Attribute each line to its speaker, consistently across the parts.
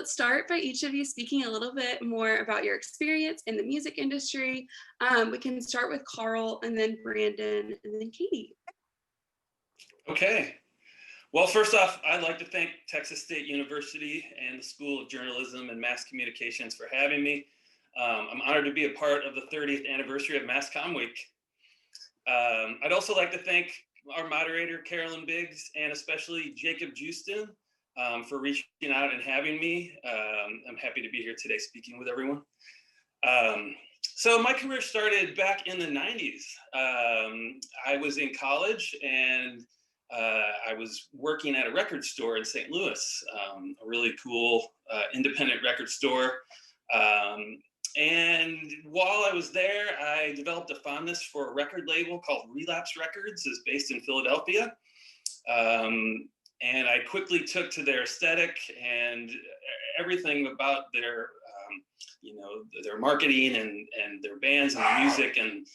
Speaker 1: let's start by each of you speaking a little bit more about your experience in the music industry. We can start with Carl and then Brandon and then Katie.
Speaker 2: Okay. Well, first off, I'd like to thank Texas State University and the School of Journalism and Mass Communications for having me. I'm honored to be a part of the 30th anniversary of Mass Comm Week. I'd also like to thank our moderator, Carolyn Biggs, and especially Jacob Justin for reaching out and having me. I'm happy to be here today speaking with everyone. So my career started back in the 90s. I was in college and I was working at a record store in St. Louis, a really cool independent record store. And while I was there, I developed a fondness for a record label called Relapse Records. It's based in Philadelphia. And I quickly took to their aesthetic and everything about their, their marketing and their bands and the music. And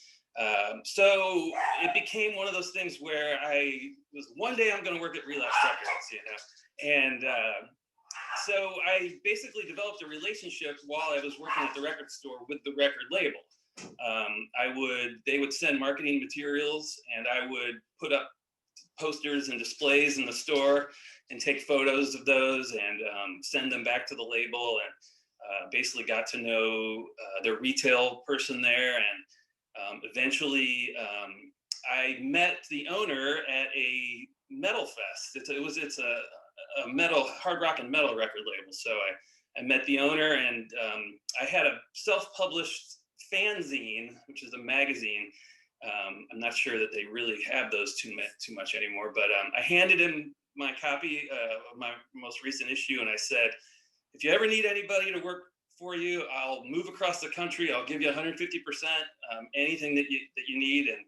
Speaker 2: so it became one of those things where I was, one day I'm going to work at Relapse Records, And so I basically developed a relationship while I was working at the record store with the record label. They would send marketing materials and I would put up posters and displays in the store and take photos of those and send them back to the label, and basically got to know their retail person there. And eventually I met the owner at a metal fest. It's a metal, hard rock and metal record label. So I met the owner, and I had a self-published fanzine, which is a magazine. I'm not sure that they really have those too much anymore, but I handed him my copy of my most recent issue, and I said, if you ever need anybody to work for you, I'll move across the country. I'll give you 150%, anything that you need. And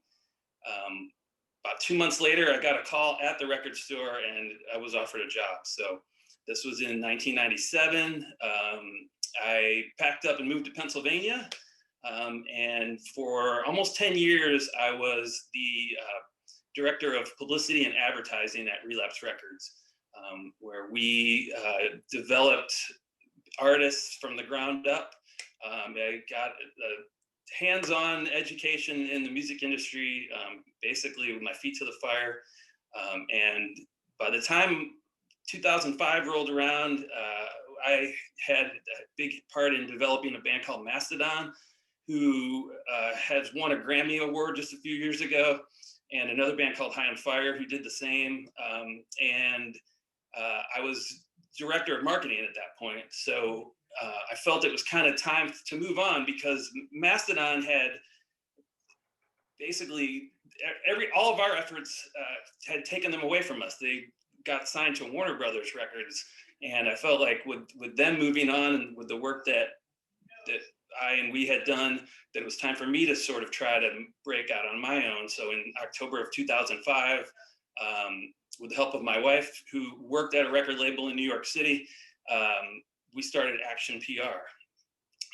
Speaker 2: about 2 months later, I got a call at the record store and I was offered a job. So this was in 1997. I packed up and moved to Pennsylvania. And for almost 10 years, I was the director of publicity and advertising at Relapse Records, where we developed artists from the ground up. I got a hands-on education in the music industry, basically with my feet to the fire. And by the time 2005 rolled around, I had a big part in developing a band called Mastodon, who has won a Grammy Award just a few years ago, and another band called High on Fire, who did the same. And I was director of marketing at that point. So I felt it was kind of time to move on, because Mastodon had basically all of our efforts had taken them away from us. They got signed to Warner Brothers Records, and I felt like with them moving on and with the work that we had done, that it was time for me to sort of try to break out on my own. So in October of 2005, with the help of my wife, who worked at a record label in New York City, we started Action PR.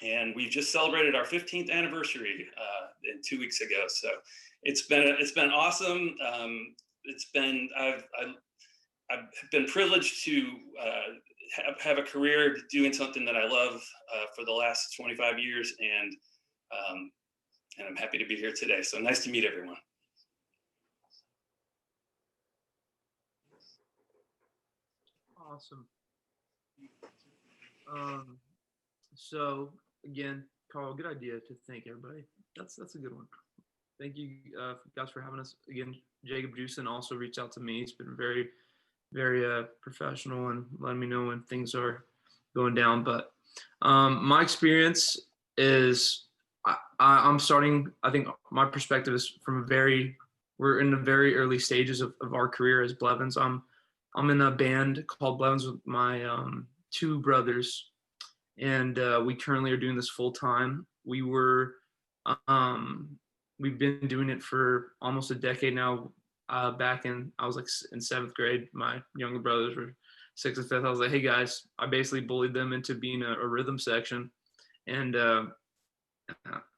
Speaker 2: And we just celebrated our 15th anniversary 2 weeks ago. So it's been awesome. I've been privileged to have a career doing something that I love for the last 25 years, and I'm happy to be here today. So nice to meet everyone.
Speaker 3: Awesome. So again, Carl, good idea to thank everybody. That's a good one. Thank you guys for having us. Again, Jacob Jusen also reached out to me. He's been very, very professional and letting me know when things are going down. But my experience is I'm starting, I think my perspective is we're in the very early stages of our career as Blevins. I'm in a band called Blevins with my two brothers, and we currently are doing this full time. We've been doing it for almost a decade now. I was like in 7th grade. My younger brothers were 6th and 5th. I was like, hey guys, I basically bullied them into being a rhythm section, and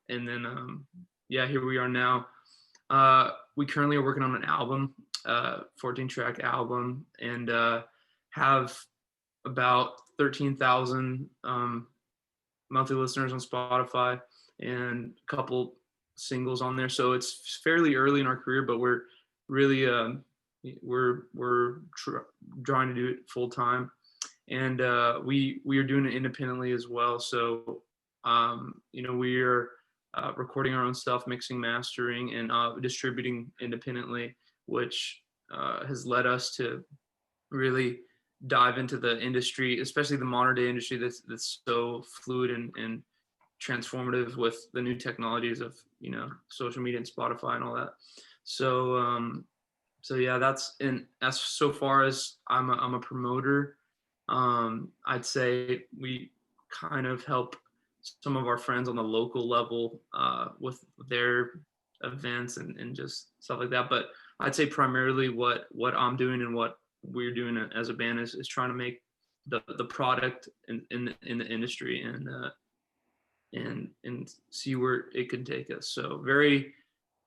Speaker 3: then here we are now. We currently are working on an album, 14-track album, and have about 13,000 monthly listeners on Spotify and a couple singles on there. So it's fairly early in our career, but we're really trying to do it full time, and we are doing it independently as well. So we are recording our own stuff, mixing, mastering, and distributing independently, which has led us to really dive into the industry, especially the modern day industry that's so fluid and transformative with the new technologies of social media and Spotify and all that. So yeah, that's, and as so far as I'm a promoter, I'd say we kind of help some of our friends on the local level with their events and just stuff like that. But I'd say primarily what I'm doing and what we're doing as a band is trying to make the product in the industry and see where it can take us. So very,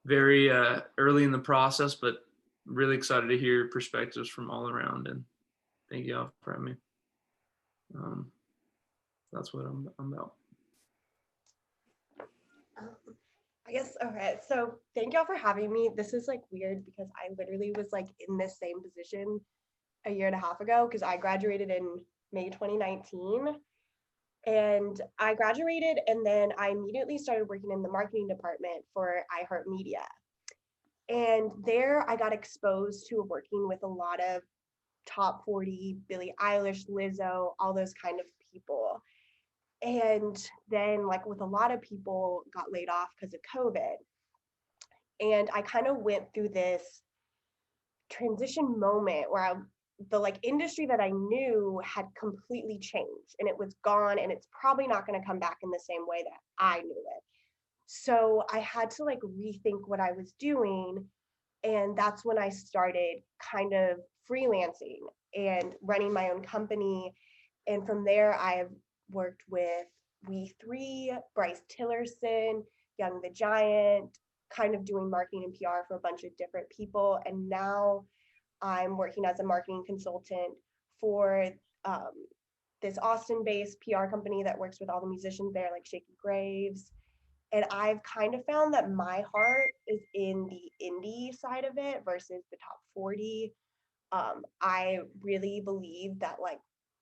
Speaker 3: very early in the process, but really excited to hear perspectives from all around. And thank you all for having me. That's what I'm about.
Speaker 4: I guess, okay, so thank y'all for having me. This is like weird because I literally was like in this same position a year and a half ago, because I graduated in May 2019. And I graduated and then I immediately started working in the marketing department for iHeartMedia. And there I got exposed to working with a lot of top 40, Billie Eilish, Lizzo, all those kind of people. And then like with a lot of people got laid off because of COVID. And I kind of went through this transition moment where the like industry that I knew had completely changed and it was gone and it's probably not going to come back in the same way that I knew it. So I had to like rethink what I was doing. And that's when I started kind of freelancing and running my own company. And from there, I've worked with We3, Bryce Tillerson, Young the Giant, kind of doing marketing and PR for a bunch of different people. And now I'm working as a marketing consultant for this Austin-based PR company that works with all the musicians there, like Shaky Graves. And I've kind of found that my heart is in the indie side of it versus the top 40. I really believe that like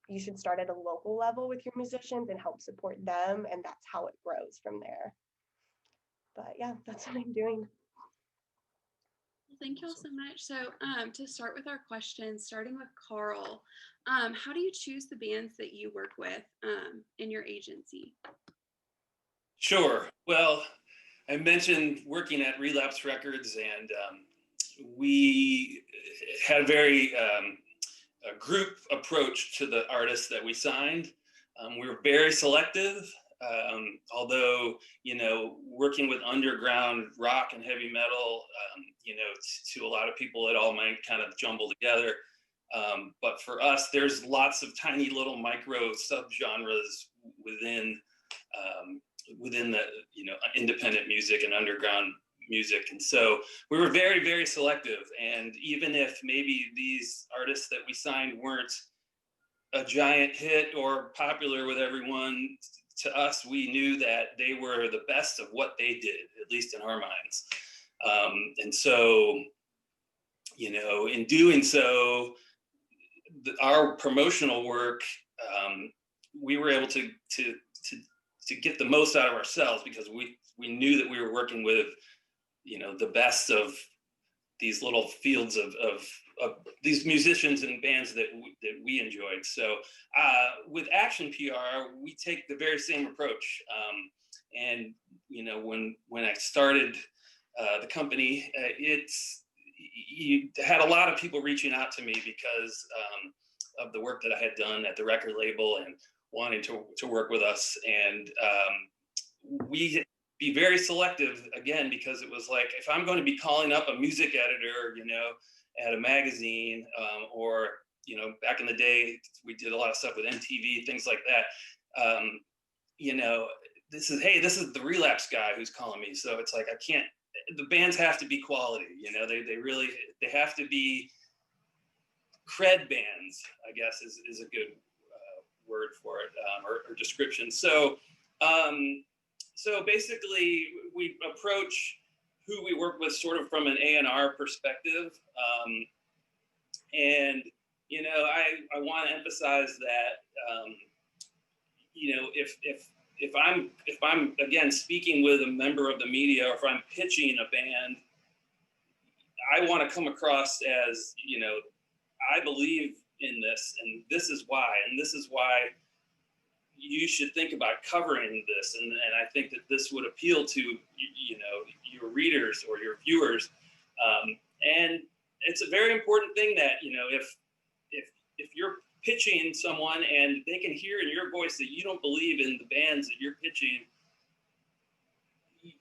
Speaker 4: you should start at a local level with your musicians and help support them, and that's how it grows from there. But yeah, that's what I'm doing.
Speaker 1: Thank you all so much. So to start with our questions, starting with Carl, how do you choose the bands that you work with in your agency?
Speaker 2: Sure. Well, I mentioned working at Relapse Records, and we had a very group approach to the artists that we signed. We were very selective. Although, working with underground rock and heavy metal, to a lot of people, it all might kind of jumble together. But for us, there's lots of tiny little micro subgenres within the, independent music and underground music. And so we were very, very selective. And even if maybe these artists that we signed weren't a giant hit or popular with everyone, to us, we knew that they were the best of what they did, at least in our minds. And so, in doing so, our promotional work, we were able to get the most out of ourselves because we knew that we were working with, the best of these little fields of these musicians and bands that we enjoyed. So with Action PR, we take the very same approach. And when I started the company, you had a lot of people reaching out to me because of the work that I had done at the record label and wanting to work with us. And we be very selective again, because it was like, if I'm going to be calling up a music editor, at a magazine, or, back in the day, we did a lot of stuff with MTV, things like that. This is the Relapse guy who's calling me. So it's like, the bands have to be quality, they have to be cred bands, I guess is a good word for it, or description. So so basically we approach who we work with sort of from an A&R perspective. And, you know, I want to emphasize that, you know, if I'm again speaking with a member of the media, or if I'm pitching a band, I want to come across as, you know, I believe in this, and this is why, you should think about covering this, and I think that this would appeal to you know, your readers or your viewers, and it's a very important thing that, you know, if you're pitching someone and they can hear in your voice that you don't believe in the bands that you're pitching,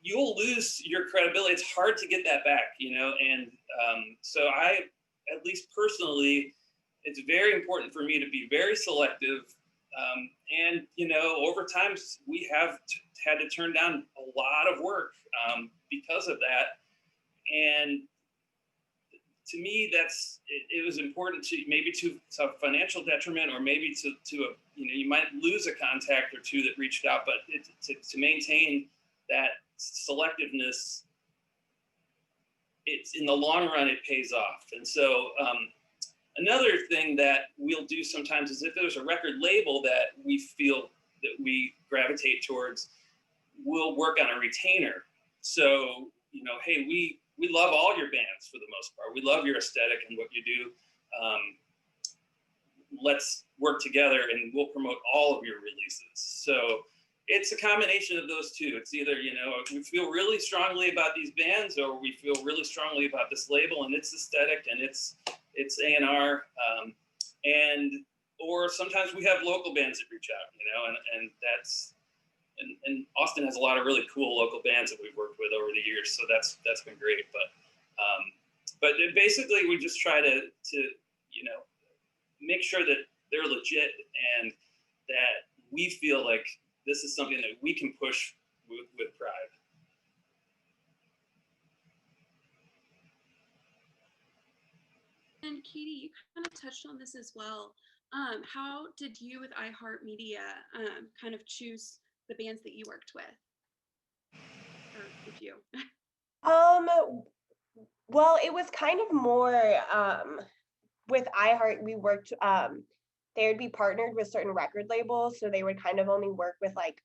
Speaker 2: you'll lose your credibility. It's hard to get that back, you know, and so I, at least personally, it's very important for me to be very selective. And, you know, over time, we have had to turn down a lot of work because of that. And to me, it was important to maybe to financial detriment, or maybe to a, you know, you might lose a contact or two that reached out, but to maintain that selectiveness, it's in the long run, it pays off. And so another thing that we'll do sometimes is if there's a record label that we feel that we gravitate towards, we'll work on a retainer. So, you know, hey, we love all your bands for the most part. We love your aesthetic and what you do. Let's work together and we'll promote all of your releases. So it's a combination of those two. It's either, you know, we feel really strongly about these bands, or we feel really strongly about this label and its aesthetic and its A&R, or sometimes we have local bands that reach out, you know, and that's, and Austin has a lot of really cool local bands that we've worked with over the years, so that's been great. But basically we just try to you know, make sure that they're legit and that we feel like this is something that we can push with pride.
Speaker 1: And Katie, you kind of touched on this as well. How did you with iHeartMedia kind of choose the bands that you worked with? Or with you?
Speaker 4: Well, it was kind of more with iHeart, we worked, they would be partnered with certain record labels, so they would kind of only work with like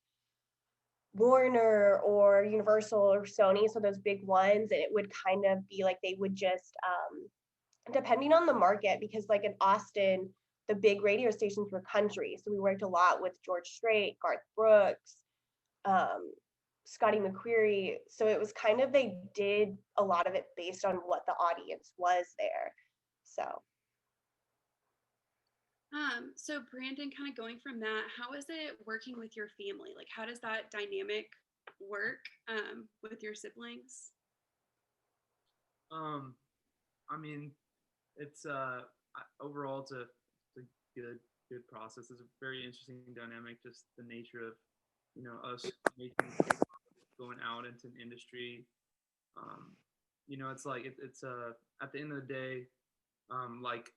Speaker 4: Warner or Universal or Sony, so those big ones, and it would kind of be like they would just, depending on the market, because like in Austin, the big radio stations were country, so we worked a lot with George Strait, Garth Brooks, Scotty McQuarrie, so it was kind of, they did a lot of it based on what the audience was there, so.
Speaker 1: So Brandon, kind of going from that, how is it working with your family? Like, how does that dynamic work with your siblings?
Speaker 3: I mean, it's overall it's a good process. It's a very interesting dynamic, just the nature of, you know, us going out into an industry. You know, it's like it's at the end of the day, like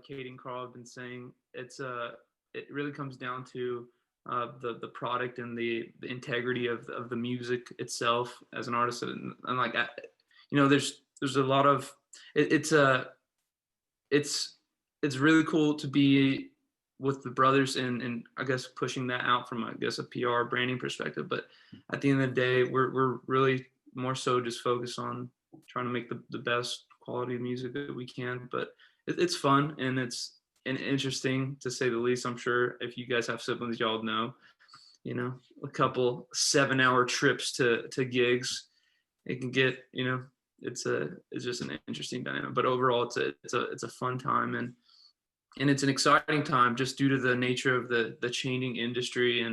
Speaker 3: Katie and Carl have been saying, it really comes down to the product and the integrity of the music itself as an artist, and like, you know, there's a lot of it's really cool to be with the brothers and I guess pushing that out from, I guess, a PR branding perspective. But at the end of the day, we're really more so just focused on trying to make the best quality of music that we can. But it's fun and it's interesting to say the least. I'm sure if you guys have siblings, y'all know, you know, a couple 7-hour trips to gigs, it can get, you know, it's just an interesting dynamic. But overall, it's a fun time and it's an exciting time just due to the nature of the changing industry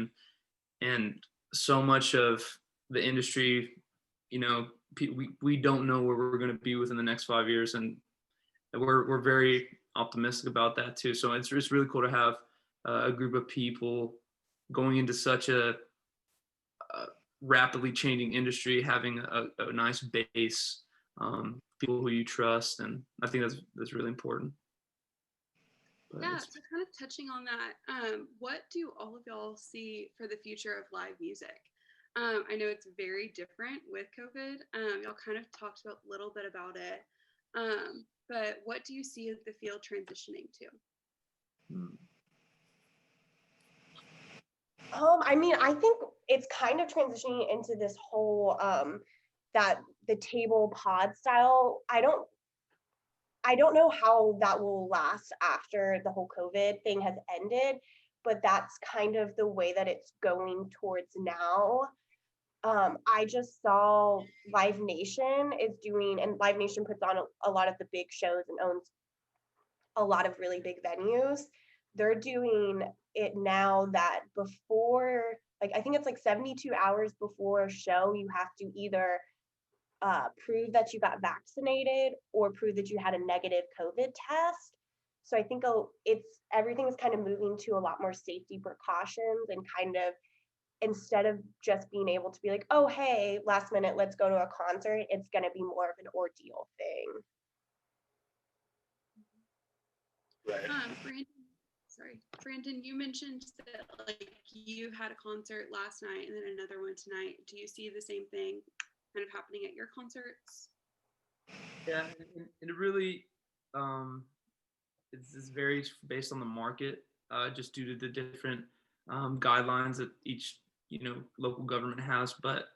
Speaker 3: and so much of the industry, you know, we don't know where we're going to be within the next 5 years, and we're very optimistic about that too. So it's really cool to have a group of people going into such a rapidly changing industry, having a nice base, people who you trust, and I think that's really important. But
Speaker 1: Yeah,
Speaker 3: it's,
Speaker 1: so kind of touching on that, what do all of y'all see for the future of live music? I know it's very different with COVID. Y'all kind of talked a little bit about it, but what do you see the field transitioning to?
Speaker 3: hmm,
Speaker 4: I mean, I think it's kind of transitioning into this whole that the table pod style. I don't know how that will last after the whole COVID thing has ended, but that's kind of the way that it's going towards now. I just saw Live Nation is doing, and Live Nation puts on a lot of the big shows and owns a lot of really big venues. They're doing it now that before, like, I think it's like 72 hours before a show, you have to either prove that you got vaccinated or prove that you had a negative COVID test. So I think it's everything is kind of moving to a lot more safety precautions and kind of instead of just being able to be like, oh, hey, last minute, let's go to a concert, it's going to be more of an ordeal thing.
Speaker 2: Right.
Speaker 1: Brandon, you mentioned that like you had a concert last night and then another one tonight. Do you see the same thing kind of happening at your concerts?
Speaker 3: yeah, and it really it's varies based on the market, just due to the different guidelines that each local government has. But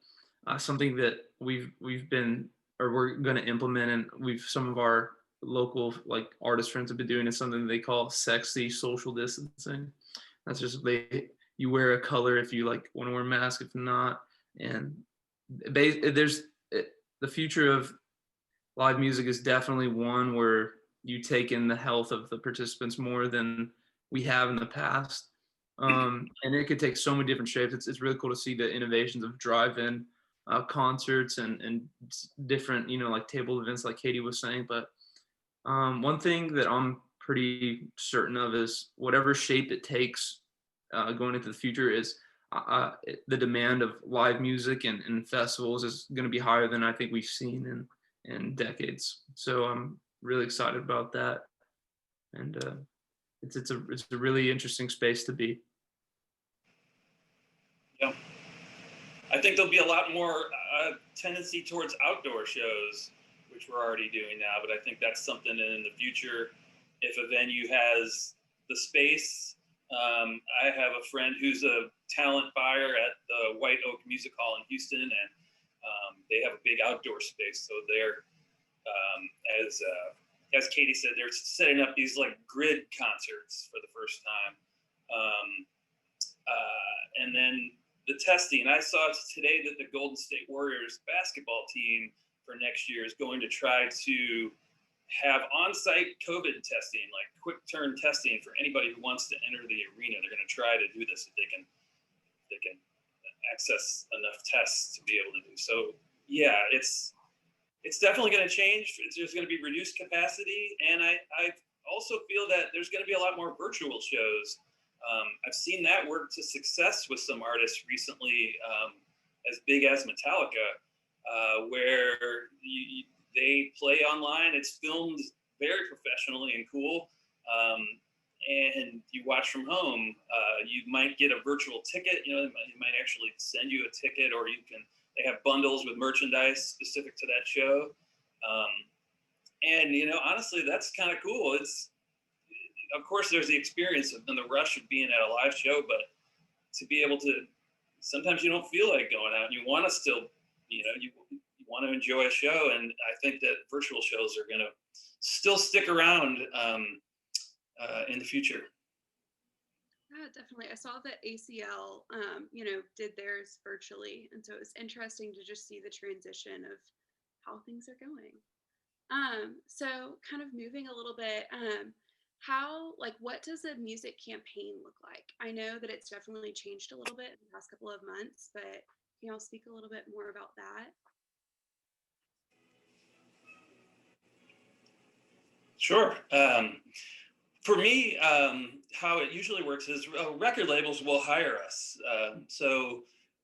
Speaker 3: something that we've been or we're going to implement, and some of our local like artist friends have been doing, is something they call sexy social distancing. That's just you wear a color if you like want to wear a mask, if not, and there's the future of live music is definitely one where you take in the health of the participants more than we have in the past. And it could take so many different shapes. It's really cool to see the innovations of drive-in concerts and different, like table events like Katie was saying. But one thing that I'm pretty certain of is whatever shape it takes going into the future is the demand of live music and festivals is going to be higher than I think we've seen in decades. So I'm really excited about that, and it's a really interesting space to be.
Speaker 2: Yeah, I think there'll be a lot more tendency towards outdoor shows, which we're already doing now. But I think that's something in the future, if a venue has the space. I have a friend who's a talent buyer at the White Oak Music Hall in Houston, and they have a big outdoor space. So they're, as Katie said, they're setting up these like grid concerts for the first time. And then the testing. I saw today that the Golden State Warriors basketball team for next year is going to try to have on-site COVID testing, like quick turn testing for anybody who wants to enter the arena. They're going to try to do this if they can access enough tests to be able to do. So yeah, it's definitely going to change. There's going to be reduced capacity, and I also feel that there's going to be a lot more virtual shows. I've seen that work to success with some artists recently, as big as Metallica, where they play online. It's filmed very professionally and cool, and you watch from home. You might get a virtual ticket. They might actually send you a ticket, or they have bundles with merchandise specific to that show. And honestly, that's kind of cool. Of course, there's the experience and the rush of being at a live show, but to be able to, sometimes you don't feel like going out and you want to still, you want to enjoy a show. And I think that virtual shows are going to still stick around in the future.
Speaker 1: Yeah, definitely. I saw that ACL, did theirs virtually. And so it was interesting to just see the transition of how things are going. So kind of moving a little bit, what does a music campaign look like? I know that it's definitely changed a little bit in the past couple of months, but can y'all speak a little bit more about that?
Speaker 2: Sure. For me, how it usually works is record labels will hire us. And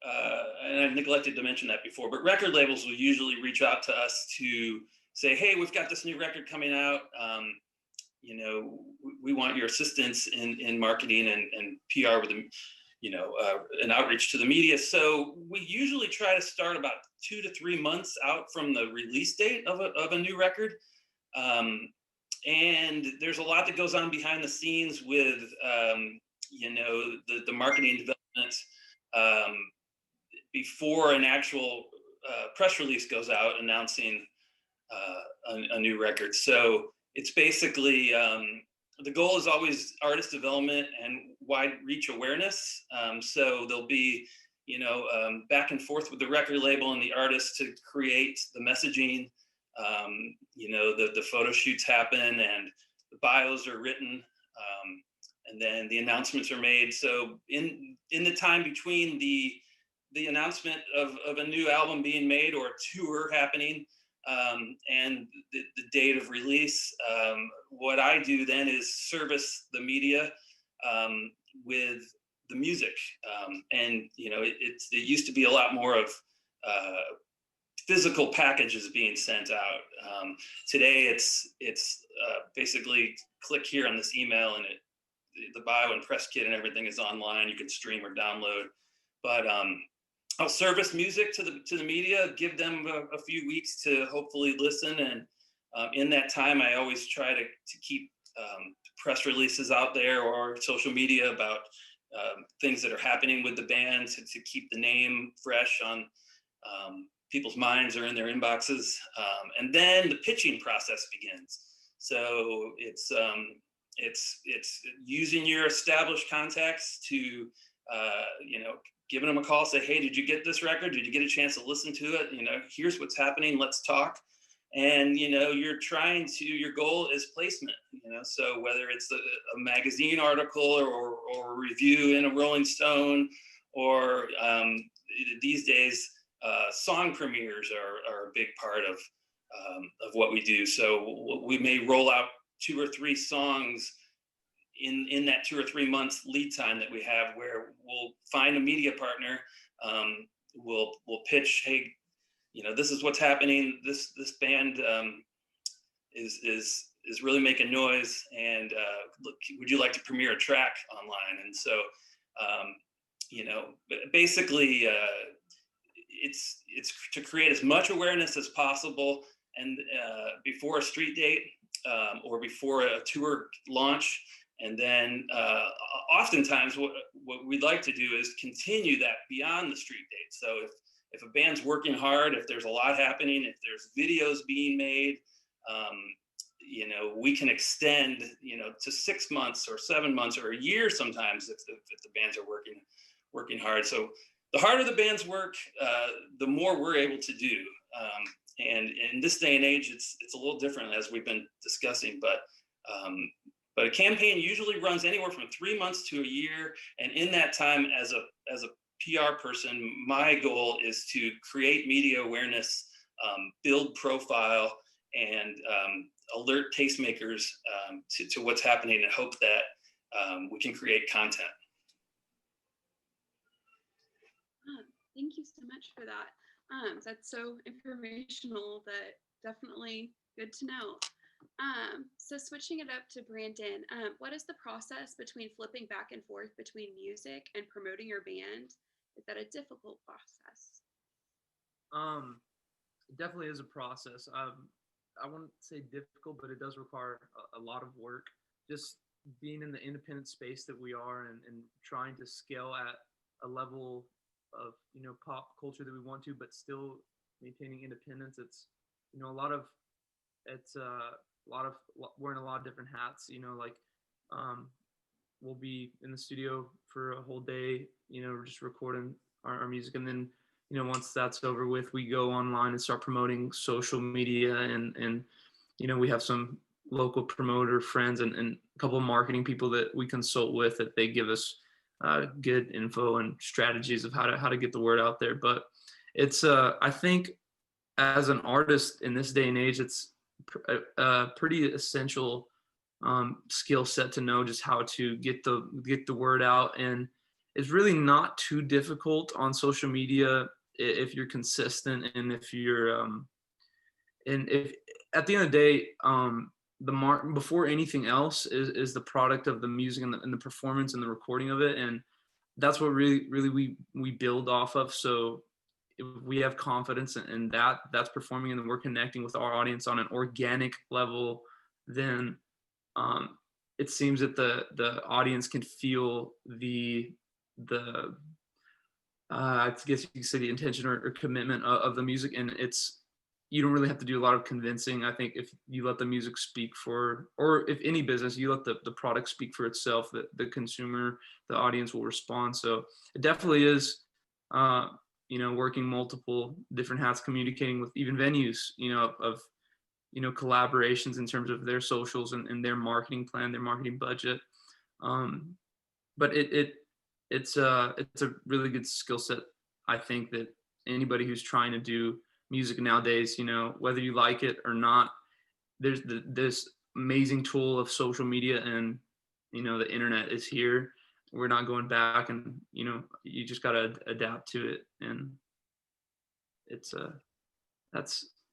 Speaker 2: I neglected to mention that before, but record labels will usually reach out to us to say, hey, we've got this new record coming out. we want your assistance in marketing and PR with them, an outreach to the media. So we usually try to start about 2 to 3 months out from the release date of a new record. And there's a lot that goes on behind the scenes with, the marketing development before an actual press release goes out announcing a new record. So it's basically, the goal is always artist development and wide reach awareness. So there'll be, back and forth with the record label and the artist to create the messaging. The photo shoots happen and the bios are written, and then the announcements are made. So in the time between the announcement of a new album being made or a tour happening, and the date of release, what I do then is service the media with the music. And it used to be a lot more of physical packages being sent out. Today it's basically click here on this email and the bio and press kit and everything is online. You can stream or download. But I'll service music to the media, give them a few weeks to hopefully listen, and in that time, I always try to keep press releases out there or social media about things that are happening with the band to keep the name fresh on people's minds or in their inboxes, and then the pitching process begins. So it's using your established contacts to giving them a call, say, hey, did you get this record? Did you get a chance to listen to it? Here's what's happening, let's talk. And, your goal is placement, so whether it's a magazine article or a review in a Rolling Stone, or these days, song premieres are a big part of what we do. So we may roll out 2 or 3 songs in that 2 or 3 months lead time that we have, where we'll find a media partner, we'll pitch, hey, this is what's happening. This band is really making noise, and look, would you like to premiere a track online? And so basically it's to create as much awareness as possible, and before a street date or before a tour launch. And then oftentimes what we'd like to do is continue that beyond the street date. So if a band's working hard, if there's a lot happening, if there's videos being made, we can extend, to 6 months or 7 months or a year sometimes if the bands are working hard. So the harder the bands work, the more we're able to do. And in this day and age, it's a little different, as we've been discussing, but a campaign usually runs anywhere from 3 months to a year. And in that time, as a PR person, my goal is to create media awareness, build profile, and alert tastemakers to what's happening, and hope that we can create content.
Speaker 1: Thank you so much for that. That's so informational, that definitely good to know. So switching it up to Brandon, what is the process between flipping back and forth between music and promoting your band? Is that a difficult process?
Speaker 3: It definitely is a process. I wouldn't say difficult, but it does require a lot of work. Just being in the independent space that we are, and trying to scale at a level of pop culture that we want to, but still maintaining independence. It's wearing a lot of different hats. We'll be in the studio for a whole day, just recording our music, and then once that's over with, we go online and start promoting social media, and we have some local promoter friends and a couple of marketing people that we consult with, that they give us good info and strategies of how to get the word out there. But it's I think as an artist in this day and age, it's a pretty essential skill set to know just how to get the word out. And it's really not too difficult on social media if you're consistent, and if you're and if at the end of the day, before anything else is the product of the music and the performance and the recording of it, and that's what really we build off of. So if we have confidence in that's performing, and then we're connecting with our audience on an organic level, then it seems that the audience can feel the I guess you could say the intention or commitment of the music, and you don't really have to do a lot of convincing. I think if you let the music speak or if any business, you let the product speak for itself, that the consumer, the audience will respond. So it definitely is, working multiple different hats, communicating with even venues, of collaborations in terms of their socials and their marketing plan, their marketing budget. But it's a really good skill set. I think that anybody who's trying to do music nowadays, whether you like it or not, there's this amazing tool of social media, and the internet is here. We're not going back, and you just got to adapt to it, and it's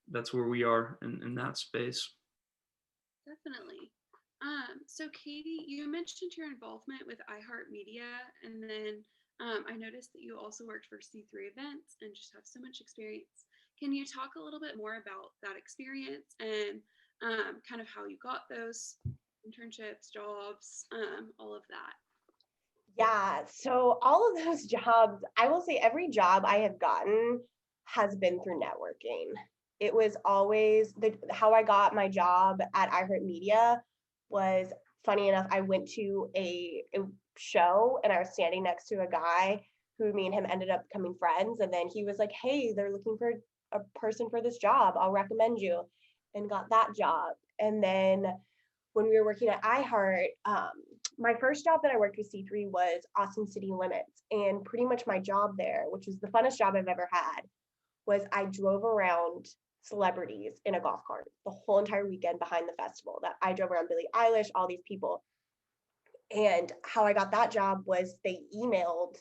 Speaker 3: that's where we are in that space.
Speaker 1: Definitely. So Katie, you mentioned your involvement with iHeartMedia, and then I noticed that you also worked for C3 Events and just have so much experience. Can you talk a little bit more about that experience and kind of how you got those internships, jobs, all of that?
Speaker 4: Yeah, so all of those jobs, I will say every job I have gotten has been through networking. It was always how I got my job at iHeartMedia was, funny enough, I went to a show and I was standing next to a guy who me and him ended up becoming friends. And then he was like, hey, they're looking for a person for this job. I'll recommend you, and got that job. And then when we were working at iHeart, my first job that I worked with C3 was Austin City Limits. And pretty much my job there, which was the funnest job I've ever had, was I drove around celebrities in a golf cart the whole entire weekend behind the festival. That I drove around Billie Eilish, all these people. And how I got that job was they emailed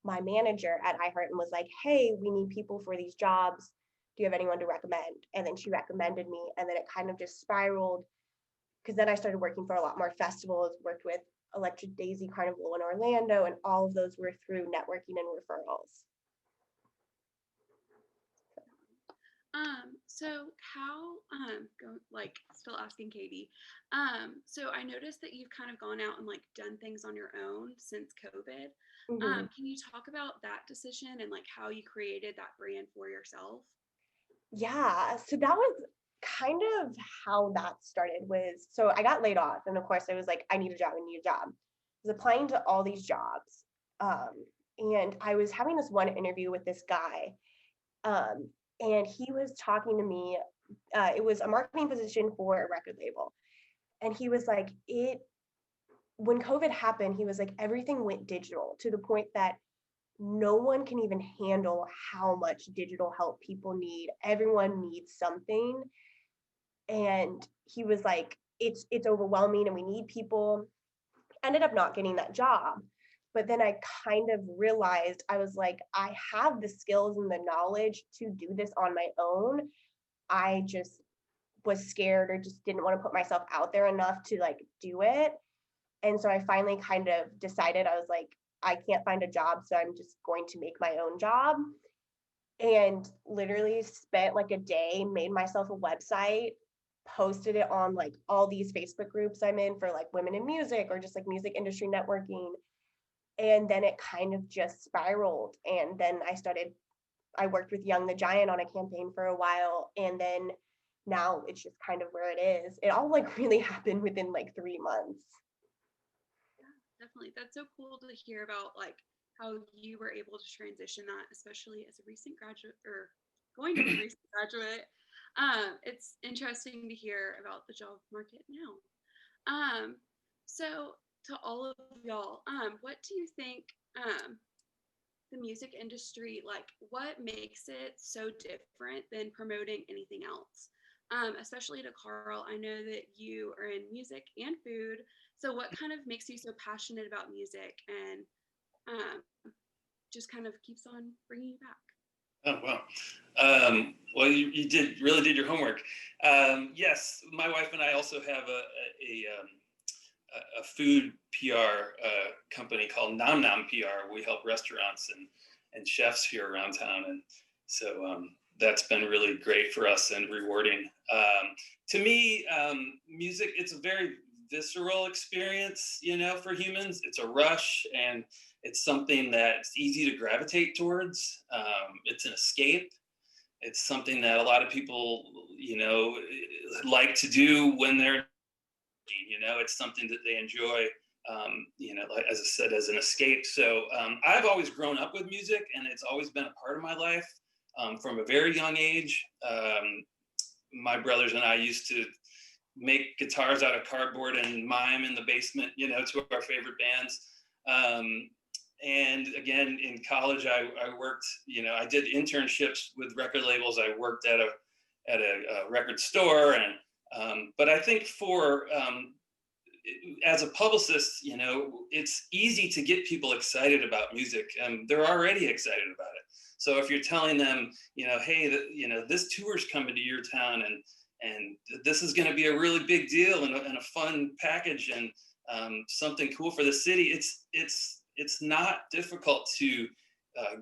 Speaker 4: my manager at iHeart and was like, hey, we need people for these jobs. Do you have anyone to recommend? And then she recommended me, and then it kind of just spiraled, because then I started working for a lot more festivals, worked with Electric Daisy Carnival in Orlando, and all of those were through networking and referrals.
Speaker 1: So how, still asking Katie, so I noticed that you've kind of gone out and like done things on your own since COVID.
Speaker 4: Mm-hmm.
Speaker 1: Can you talk about that decision and like how you created that brand for yourself?
Speaker 4: Yeah, so that was kind of how that started. So I got laid off, and of course I was like, I need a job. I was applying to all these jobs, and I was having this one interview with this guy, and he was talking to me. It was a marketing position for a record label, and he was like, when COVID happened, he was like, everything went digital to the point that no one can even handle how much digital help people need. Everyone needs something. And he was like, it's overwhelming and we need people. Ended up not getting that job. But then I kind of realized, I was like, I have the skills and the knowledge to do this on my own. I just was scared or just didn't want to put myself out there enough to like do it. And so I finally kind of decided, I was like, I can't find a job, so I'm just going to make my own job. And literally spent like a day, made myself a website, posted it on like all these Facebook groups I'm in for like women in music or just like music industry networking. And then it kind of just spiraled. And then I worked with Young the Giant on a campaign for a while. And then now it's just kind of where it is. It all like really happened within like 3 months.
Speaker 1: Definitely. That's so cool to hear about like how you were able to transition that, especially as a recent graduate or going to be a recent graduate. It's interesting to hear about the job market now. So to all of y'all, what do you think the music industry, like what makes it so different than promoting anything else? Especially to Carl, I know that you are in music and food. So what kind of makes you so passionate about music and just kind of keeps on bringing you back?
Speaker 2: Oh, wow. Well, you really did your homework. Yes, my wife and I also have a food PR company called Nom Nom PR. We help restaurants and chefs here around town, and so that's been really great for us and rewarding. To me, music, it's a very visceral experience, for humans. It's a rush, and it's something that's easy to gravitate towards. It's an escape. It's something that a lot of people, like to do when they're, it's something that they enjoy, like, as I said, as an escape. So I've always grown up with music, and it's always been a part of my life from a very young age. My brothers and I used to make guitars out of cardboard and mime in the basement, to our favorite bands. And again, in college, I worked, I did internships with record labels. I worked at a record store, and but I think as a publicist, it's easy to get people excited about music, and they're already excited about it. So if you're telling them, hey, this tour's coming to your town, and this is going to be a really big deal and a fun package, and something cool for the city, it's not difficult to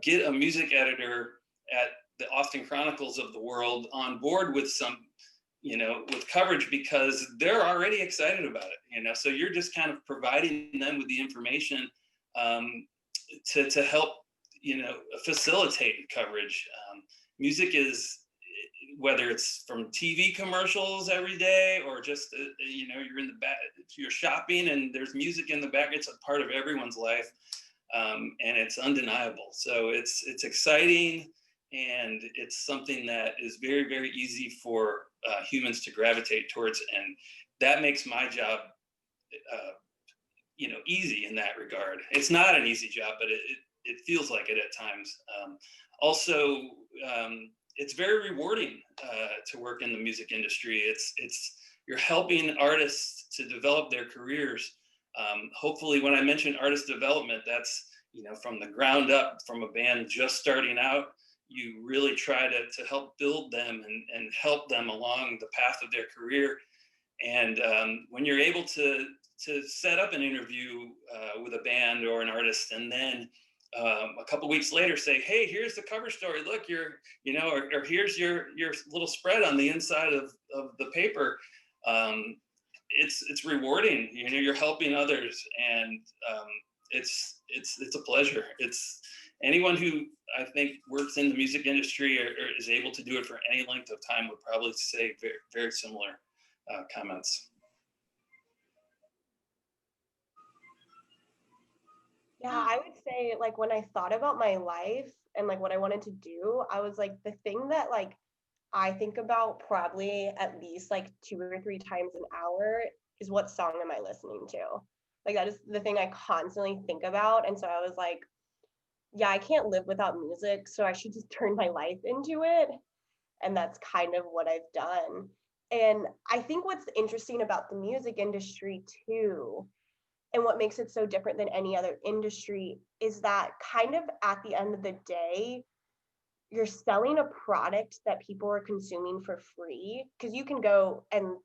Speaker 2: get a music editor at the Austin Chronicles of the world on board with some, with coverage, because they're already excited about it, so you're just kind of providing them with the information to help, facilitate coverage. Music is, whether it's from TV commercials every day, or just, you're in the back, you're shopping and there's music in the back, it's a part of everyone's life. And it's undeniable. So it's exciting, and it's something that is very, very easy for humans to gravitate towards. And that makes my job, easy in that regard. It's not an easy job, but it feels like it at times. Also, it's very rewarding to work in the music industry. You're helping artists to develop their careers. Hopefully, when I mention artist development, that's, from the ground up, from a band just starting out. You really try to help build them and help them along the path of their career. And when you're able to set up an interview with a band or an artist, and then a couple weeks later say, hey, here's the cover story, look, or here's your little spread on the inside of the paper, it's rewarding. You're helping others, and it's a pleasure. It's anyone who I think works in the music industry or is able to do it for any length of time would probably say very, very similar comments.
Speaker 4: Yeah, I would say, like, when I thought about my life and like what I wanted to do, I was like, the thing that like I think about probably at least like 2 or 3 times an hour is, what song am I listening to? Like, that is the thing I constantly think about. And so I was like, yeah, I can't live without music, so I should just turn my life into it. And that's kind of what I've done. And I think what's interesting about the music industry too, and what makes it so different than any other industry, is that kind of at the end of the day, you're selling a product that people are consuming for free, because you can go and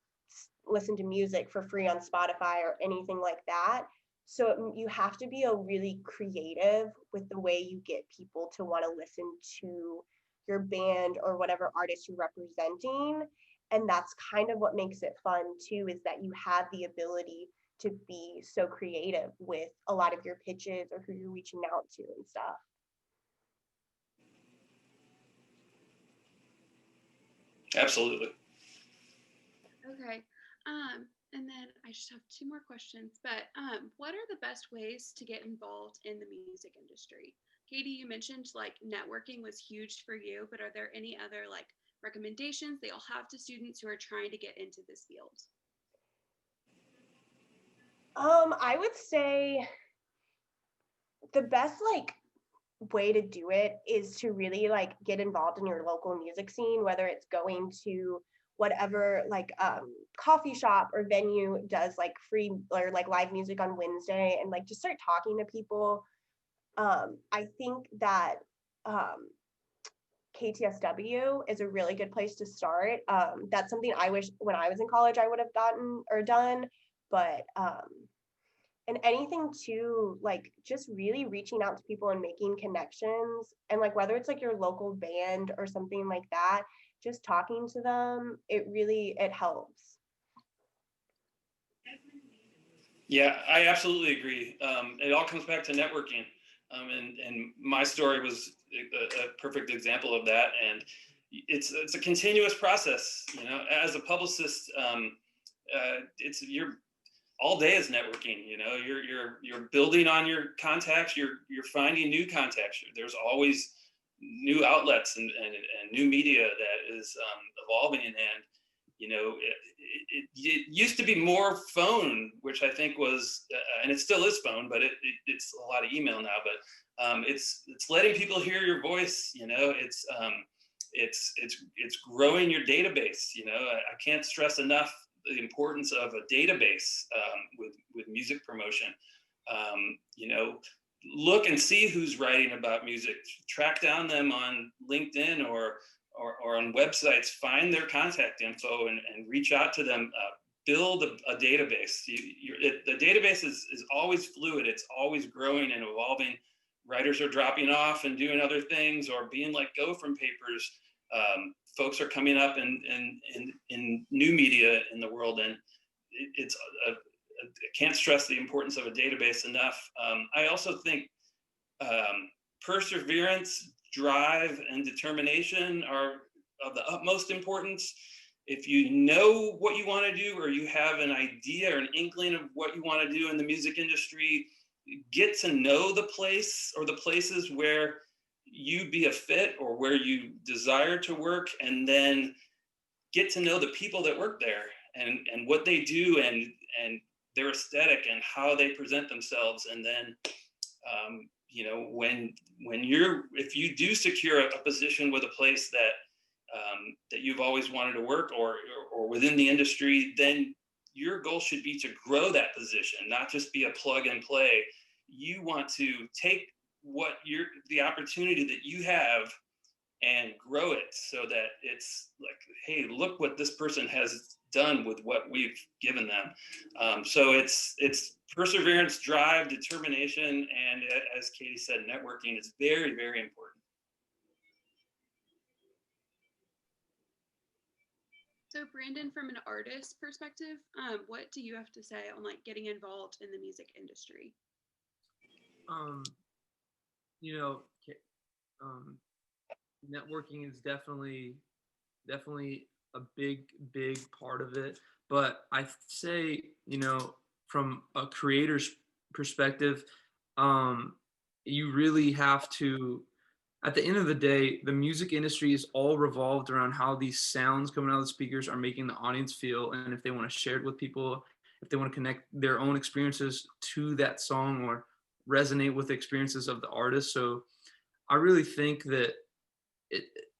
Speaker 4: listen to music for free on Spotify or anything like that. So you have to be a really creative with the way you get people to want to listen to your band or whatever artist you're representing. And that's kind of what makes it fun too, is that you have the ability to be so creative with a lot of your pitches or who you're reaching out to and stuff.
Speaker 2: Absolutely.
Speaker 1: Okay. And then I just have 2 more questions, but what are the best ways to get involved in the music industry? Katie, you mentioned like networking was huge for you, but are there any other like recommendations that you'll have to students who are trying to get into this field?
Speaker 4: I would say the best like way to do it is to really like get involved in your local music scene, whether it's going to whatever like coffee shop or venue does like free or like live music on Wednesday, and like just start talking to people. I think that KTSW is a really good place to start. That's something I wish when I was in college I would have gotten or done, but and anything to like just really reaching out to people and making connections, and like whether it's like your local band or something like that, just talking to them, it helps.
Speaker 2: Yeah, I absolutely agree. It all comes back to networking. And my story was a perfect example of that. And it's a continuous process. You know, as a publicist, you're all day is networking. You know, you're building on your contacts. You're finding new contacts. There's always new outlets and new media that is evolving. And you know, it used to be more phone, which I think was, and it still is phone, but it's a lot of email now. But it's letting people hear your voice. You know, it's growing your database. You know, I can't stress enough the importance of a database with music promotion. You know, look and see who's writing about music. Track down them on LinkedIn or on websites. Find their contact info and reach out to them. Build a database. The database is always fluid. It's always growing and evolving. Writers are dropping off and doing other things or being let go from papers. Folks are coming up in new media in the world, and I can't stress the importance of a database enough. I also think perseverance, drive, and determination are of the utmost importance. If you know what you want to do, or you have an idea or an inkling of what you want to do in the music industry, get to know the place or the places where you be a fit or where you desire to work, and then get to know the people that work there and what they do and their aesthetic and how they present themselves. And then you know, if you do secure a position with a place that you've always wanted to work or within the industry, then your goal should be to grow that position, not just be a plug and play. You want to take the opportunity that you have and grow it so that it's like, hey, look what this person has done with what we've given them. So it's perseverance, drive, determination, and as Katie said, networking is very, very important.
Speaker 1: So Brandon, from an artist perspective, what do you have to say on like getting involved in the music industry?
Speaker 3: You know, networking is definitely a big part of it. But I say, you know, from a creator's perspective, you really have to, at the end of the day, the music industry is all revolved around how these sounds coming out of the speakers are making the audience feel. And if they want to share it with people, if they want to connect their own experiences to that song or resonate with the experiences of the artist. So I really think that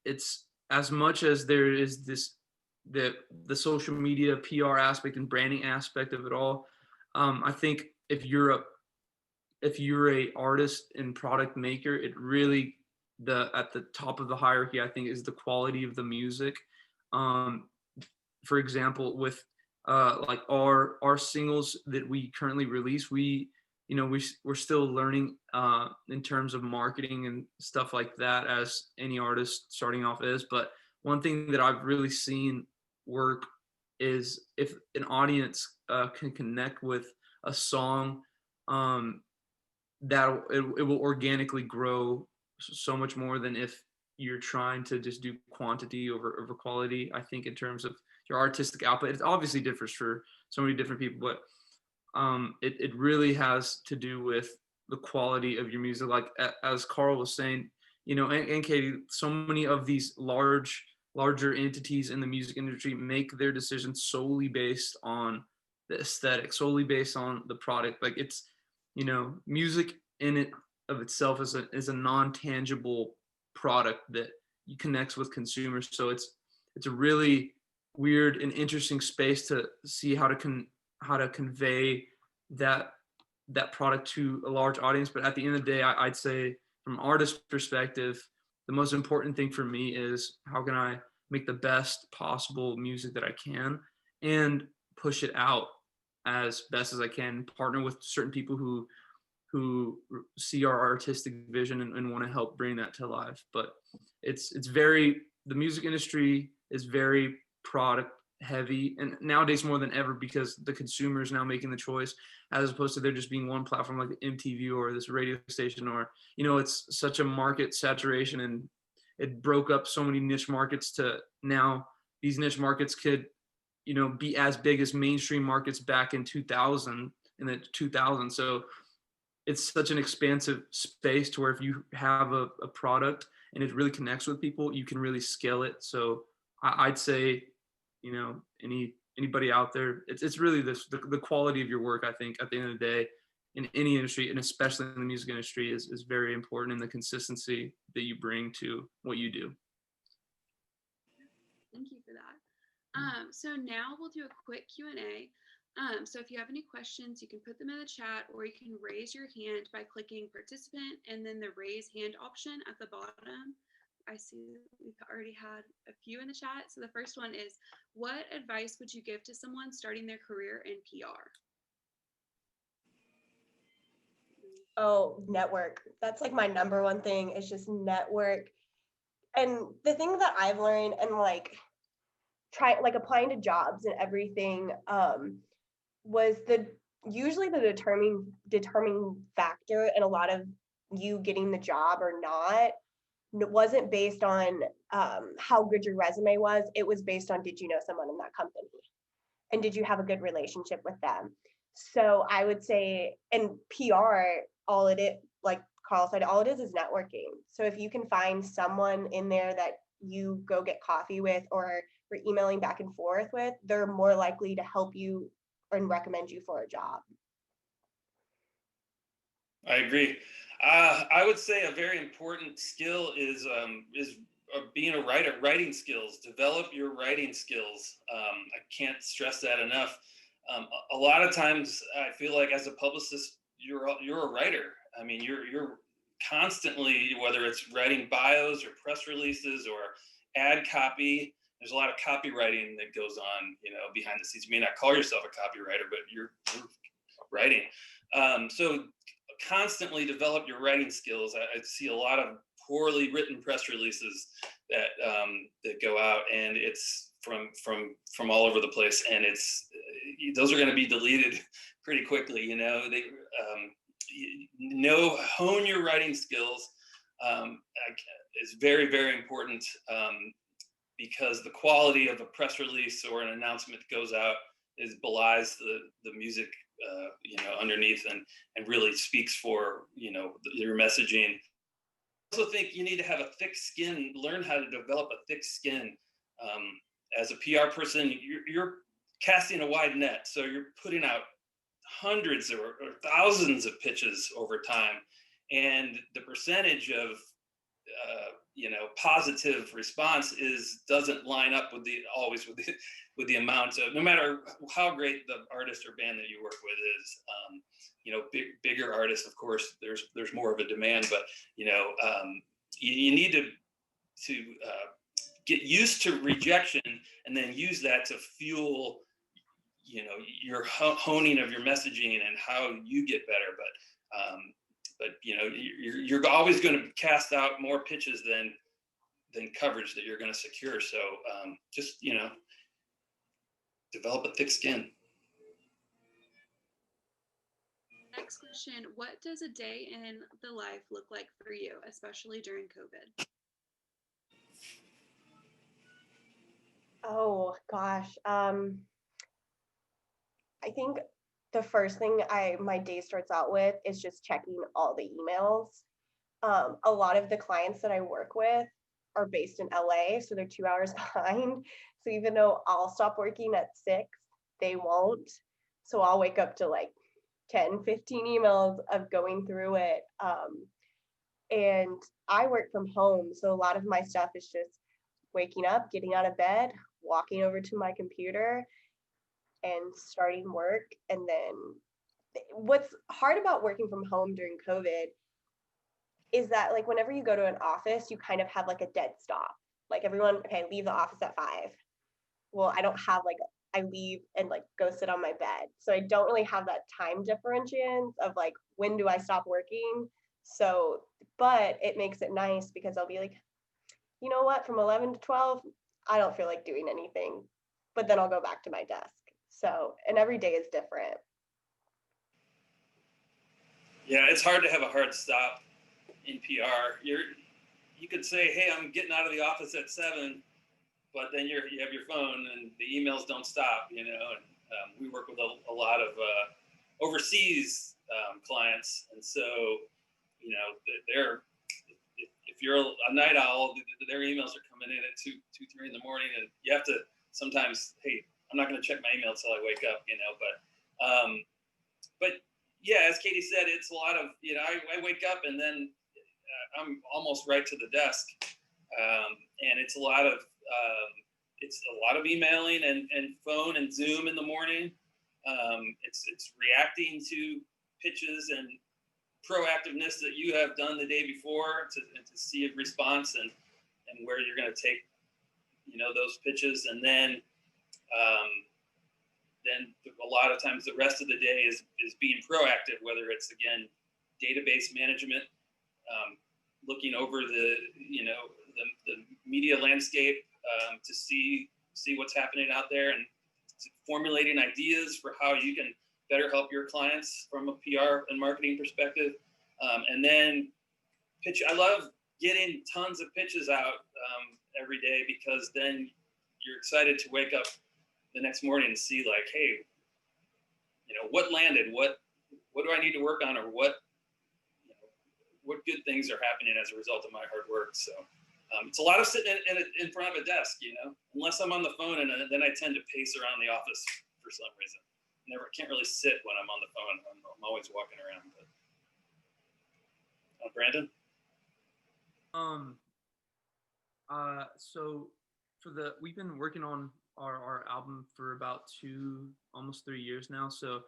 Speaker 3: it's as much as there is the social media PR aspect and branding aspect of it all. I think if you're a artist and product maker, it really at the top of the hierarchy, I think, is the quality of the music. For example, with like our singles that we currently release, we're still learning in terms of marketing and stuff like that, as any artist starting off is. But one thing that I've really seen work is if an audience can connect with a song, that it will organically grow so much more than if you're trying to just do quantity over quality. I think in terms of your artistic output, it obviously differs for so many different people, but it really has to do with the quality of your music. Like as Carl was saying, you know, and Katie, so many of these larger entities in the music industry make their decisions solely based on the aesthetic, solely based on the product. Like it's, you know, music in it of itself is a non-tangible product that connects with consumers. So it's a really weird and interesting space to see how to convey that product to a large audience. But at the end of the day, I'd say from an artist perspective, the most important thing for me is how can I make the best possible music that I can and push it out as best as I can, partner with certain people who see our artistic vision and want to help bring that to life. But it's very, the music industry is very product heavy, and nowadays more than ever, because the consumer is now making the choice, as opposed to there just being one platform like MTV or this radio station, or it's such a market saturation, and it broke up so many niche markets to now these niche markets could be as big as mainstream markets back in 2000, in the 2000s. So it's such an expansive space to where if you have a product and it really connects with people, you can really scale it. So I'd say, anybody out there, it's really the quality of your work. I think at the end of the day, in any industry, and especially in the music industry, is very important, and the consistency that you bring to what you do.
Speaker 1: Thank you for that. So now we'll do a quick Q&A. So if you have any questions, you can put them in the chat, or you can raise your hand by clicking participant and then the raise hand option at the bottom. I see we've already had a few in the chat. So the first one is, what advice would you give to someone starting their career in PR?
Speaker 4: Oh, network. That's like my number one thing, is just network. And the thing that I've learned, and applying to jobs and everything, was usually the determining factor in a lot of you getting the job or not. It wasn't based on how good your resume was. It was based on, did you know someone in that company? And did you have a good relationship with them? So I would say in PR, all it is, like Carl said, all it is networking. So if you can find someone in there that you go get coffee with, or you're emailing back and forth with, they're more likely to help you and recommend you for a job.
Speaker 2: I agree. I would say a very important skill is being a writer. Writing skills. Develop your writing skills. I can't stress that enough. A lot of times, I feel like as a publicist, you're a writer. I mean, you're constantly, whether it's writing bios or press releases or ad copy. There's a lot of copywriting that goes on, behind the scenes. You may not call yourself a copywriter, but you're writing. So constantly develop your writing skills. I see a lot of poorly written press releases that go out, and it's from all over the place, and those are going to be deleted pretty quickly. Hone your writing skills is very, very important, because the quality of a press release or an announcement that goes out belies the music underneath, and really speaks for your messaging. I also think you need to have a thick skin. Learn how to develop a thick skin. As a PR person, you're casting a wide net, so you're putting out hundreds or thousands of pitches over time, and the percentage of positive response doesn't line up with the amount of, no matter how great the artist or band that you work with is. Bigger artists, of course, there's more of a demand, but you need to get used to rejection, and then use that to fuel your honing of your messaging and how you get better. But you're always going to cast out more pitches than coverage that you're going to secure. So just develop a thick skin.
Speaker 1: Next question: what does a day in the life look like for you, especially during COVID?
Speaker 4: Oh gosh, I think the first thing my day starts out with is just checking all the emails. A lot of the clients that I work with are based in LA, so they're 2 hours behind. So even though I'll stop working at 6, they won't. So I'll wake up to like 10, 15 emails of going through it. And I work from home, so a lot of my stuff is just waking up, getting out of bed, walking over to my computer, and starting work. And then what's hard about working from home during COVID is that like whenever you go to an office, you kind of have like a dead stop. Like everyone, okay, leave the office at 5. Well, I don't have like, I leave and like go sit on my bed. So I don't really have that time differentiation of like, when do I stop working? So, but it makes it nice because I'll be like, you know what, from 11 to 12, I don't feel like doing anything, but then I'll go back to my desk. So, and every day is different.
Speaker 2: Yeah, it's hard to have a hard stop in PR. You could say, hey, I'm getting out of the office at 7, but then you have your phone and the emails don't stop, you know. And, we work with a lot of overseas clients, and so, you know, they're, if you're a night owl, their emails are coming in at 2, 3 in the morning, and you have to sometimes, hey, I'm not going to check my email till I wake up, you know. But yeah, as Katie said, it's a lot of, you know, I wake up and then I'm almost right to the desk, and it's a lot of emailing and phone and Zoom in the morning. It's reacting to pitches and proactiveness that you have done the day before to see a response and where you're going to take, you know, those pitches, and then a lot of times the rest of the day is being proactive, whether it's, again, database management, looking over the media landscape to see what's happening out there, and formulating ideas for how you can better help your clients from a PR and marketing perspective. And then pitch. I love getting tons of pitches out every day, because then you're excited to wake up the next morning and see, like, hey, you know, what landed, what do I need to work on, or what good things are happening as a result of my hard work. So it's a lot of sitting in front of a desk, you know, unless I'm on the phone, and then I tend to pace around the office for some reason. Can't really sit when I'm on the phone. I'm always walking around. But Brandon?
Speaker 3: So we've been working on our album for about 2, almost 3 years now. So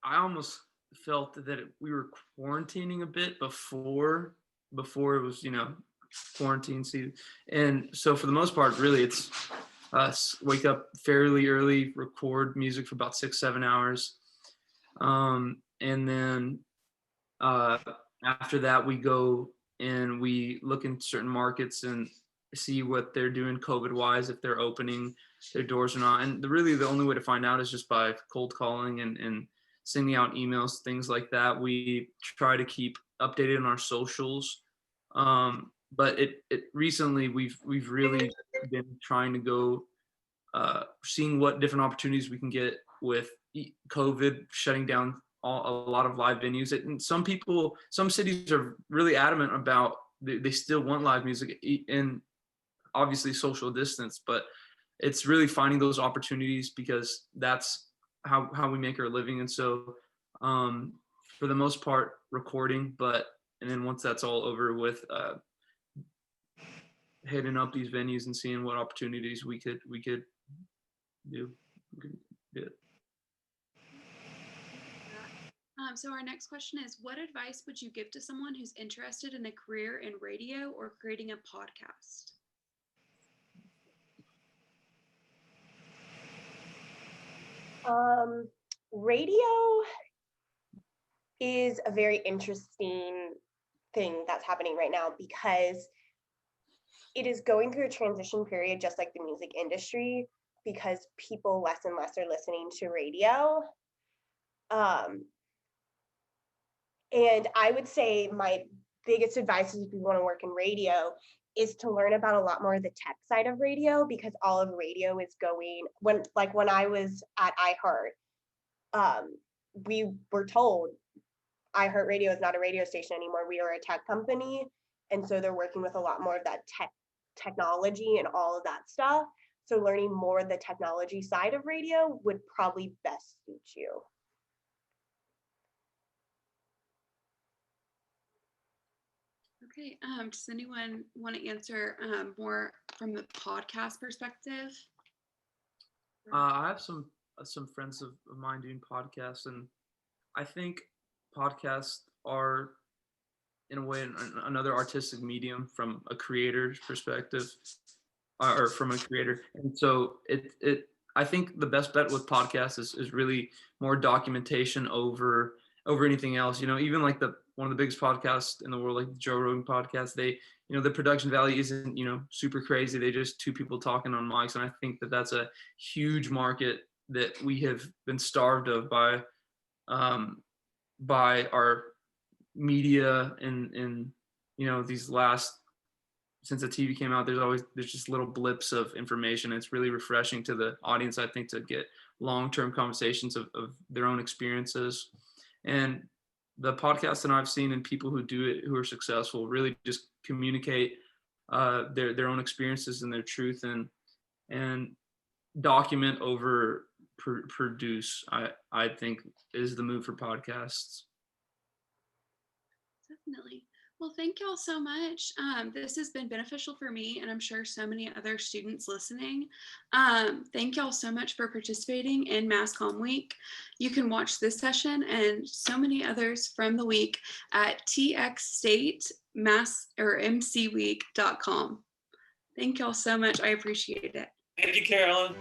Speaker 3: I almost felt that we were quarantining a bit before it was, you know, quarantine season. And so for the most part, really, it's us wake up fairly early, record music for about 6-7 hours. And then after that, we go and we look in certain markets and see what they're doing COVID wise, if they're opening their doors or not. And the only way to find out is just by cold calling and sending out emails, things like that. We try to keep updated on our socials. But it recently we've really been trying to go seeing what different opportunities we can get with COVID shutting down a lot of live venues. And some cities are really adamant about they still want live music and obviously social distance, but it's really finding those opportunities, because that's how we make our living. And so for the most part, recording, and then once that's all over with, hitting up these venues and seeing what opportunities we could do.
Speaker 1: So our next question is, what advice would you give to someone who's interested in a career in radio or creating a podcast?
Speaker 4: Radio is a very interesting thing that's happening right now, because it is going through a transition period, just like the music industry, because people less and less are listening to radio. And I would say my biggest advice is, if you want to work in radio, is to learn about a lot more of the tech side of radio, because all of radio is going, when I was at iHeart, we were told iHeartRadio is not a radio station anymore. We are a tech company. And so they're working with a lot more of that technology and all of that stuff. So learning more of the technology side of radio would probably best suit you.
Speaker 1: Okay, does anyone want to answer more from the podcast perspective?
Speaker 3: I have some friends of mine doing podcasts, and I think podcasts are in a way, another artistic medium from a creator's perspective, or from a creator. And so I think the best bet with podcasts is really more documentation over anything else. Even like one of the biggest podcasts in the world, like the Joe Rogan podcast, they, the production value isn't, super crazy. They just two people talking on mics. And I think that that's a huge market that we have been starved of by our media and these last, since the TV came out, there's just little blips of information. It's really refreshing to the audience, I think, to get long-term conversations of their own experiences. And the podcasts that I've seen and people who do it, who are successful, really just communicate their own experiences and their truth, and document over produce, I think is the move for podcasts.
Speaker 1: Definitely. Well, thank y'all so much. This has been beneficial for me, and I'm sure so many other students listening. Thank y'all so much for participating in Mass Comm Week. You can watch this session and so many others from the week at txstatemcweek.com. Thank y'all so much. I appreciate it.
Speaker 2: Thank you, Carolyn.